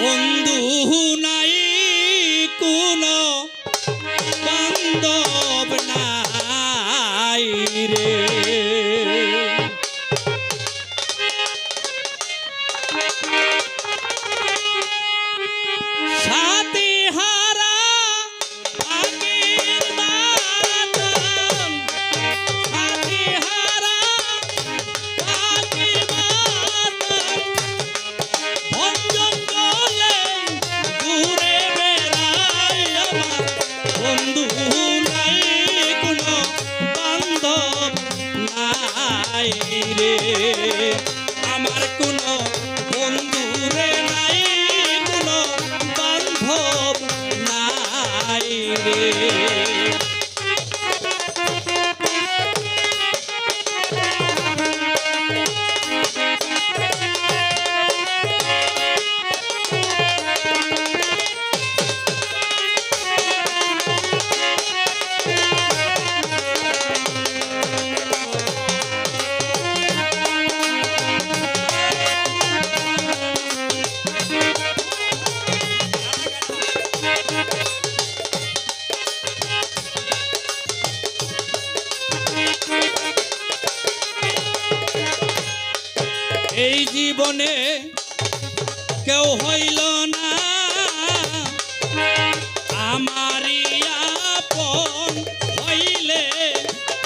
বন্ধু নাই কোনো বান্ধব নাই রে। সাথী হারা পাখির মতন, সাথী হারা পাখির মতন বন জঙ্গলে ঘুরে বেড়াই আমার বন্ধু নাই কোনো বান্ধব নাই রে। আমার কোনো বন্ধু রে নাই কোনো বান্ধব নাই রে। এই জীবনে কেউ হইল না আমারই আপন, হইলে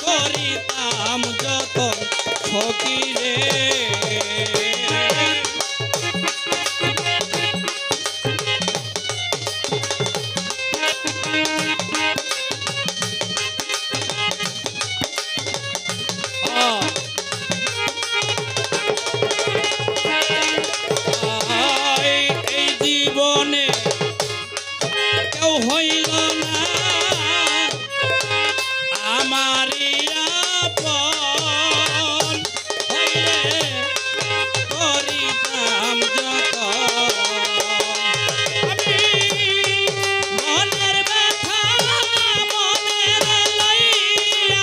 করিতাম যতন সখী রে। এই জীবনে কেউ হইল না আমারই আপন, হইলে করিতাম যতন। আমি মনের ব্যথা মনের লইয়া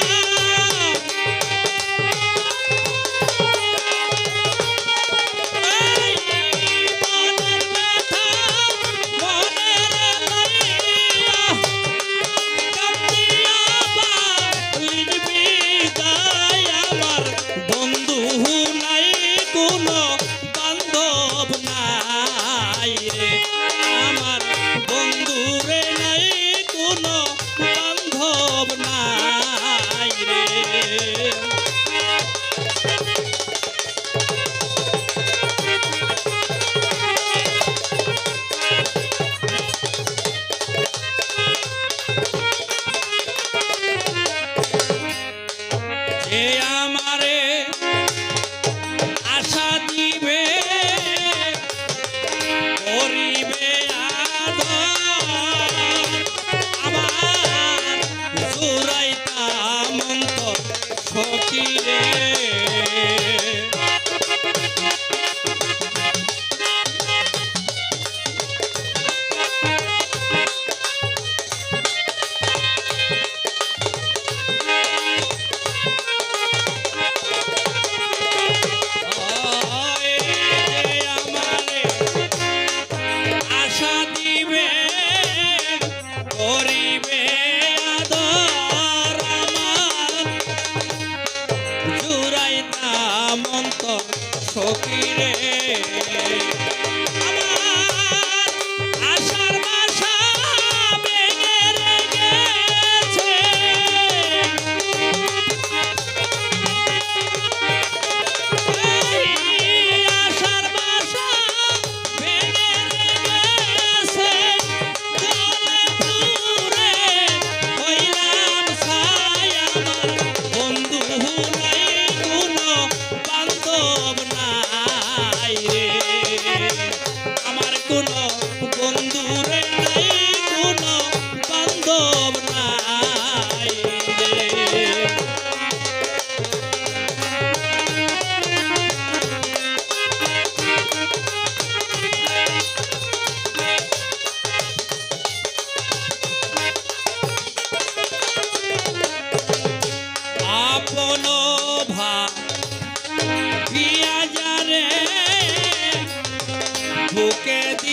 আমার বন্ধু রে নাই কোনো বান্ধব নাই রে। যে আমারে আশা দিবে করিবে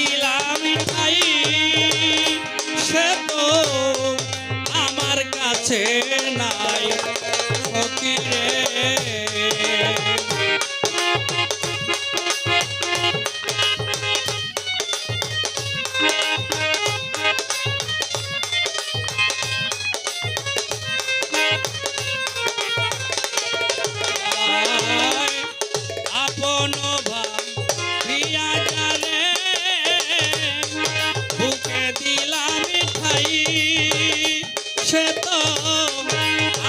দিলাম ঠাই সে তো আমার কাছে নাই ফকিরে আপন ভাব প্রিয়া জানে বুকে দিলাম ঠাই সে তো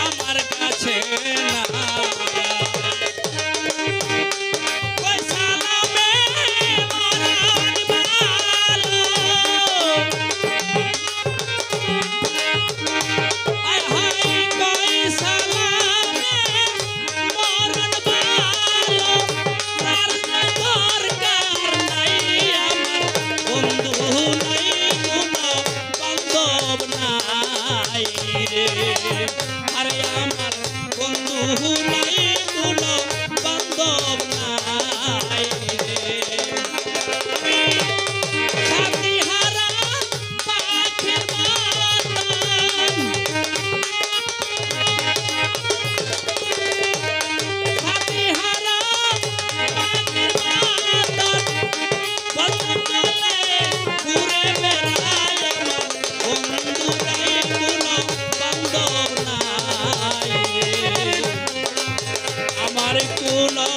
আমার কাছে না কই সালামে মরণ ভালো আয় হায় কই সালামে মরণ ভালো তার দরকার নাই আমার বন্ধু নাই কোনো বান্ধব নাই রে আরে আমার বন্ধু নাই কোনো বান্ধব নাই রে সাথী হারা পাখির মতন সাথী হারা পাখির মতন বন্ধু চলে ঘুরে বেড়ায় আমার বন্ধু নাই কোনো বান্ধব নাই রে আমার কোনো